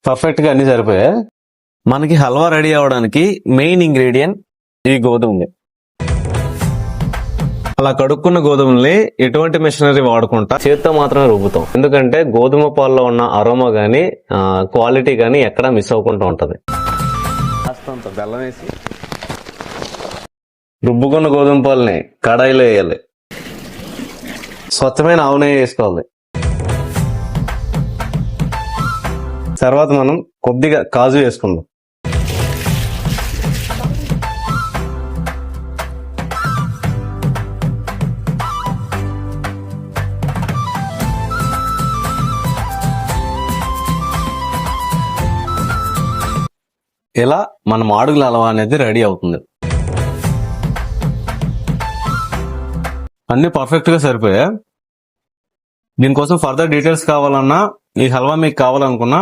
Perfect గా అన్ని సరిపోయా. మనకి హల్వా రెడీ అవడానికి మెయిన్ ఇంగ్రీడియంట్ ఈ గోధుమలు. అలా కడుక్కున్న గోధుమల్ని ఎటువంటి మెషినరీ వాడుకుంటా చేత్తో మాత్రమే రుబ్బుతాం. ఎందుకంటే గోధుమ పాలలో ఉన్న అరోమా గానీ క్వాలిటీ గానీ ఎక్కడా మిస్ అవ్వకుండా ఉంటది. కాస్తంత బెల్లం వేసి రుబ్బుకున్న గోధుమ పాలని కడాయిలో వేయాలి. స్వచ్ఛమైన ఆవు నెయ్యి వేసుకోవాలి. తర్వాత మనం కొద్దిగా కాజు వేసుకుందాం. ఇలా మన మాడుగుల హల్వా అనేది రెడీ అవుతుంది. అన్ని పర్ఫెక్ట్ గా సరిపోయా. దీనికోసం ఫర్దర్ డీటెయిల్స్ కావాలన్నా, ఈ హల్వా మీకు కావాలనుకున్నా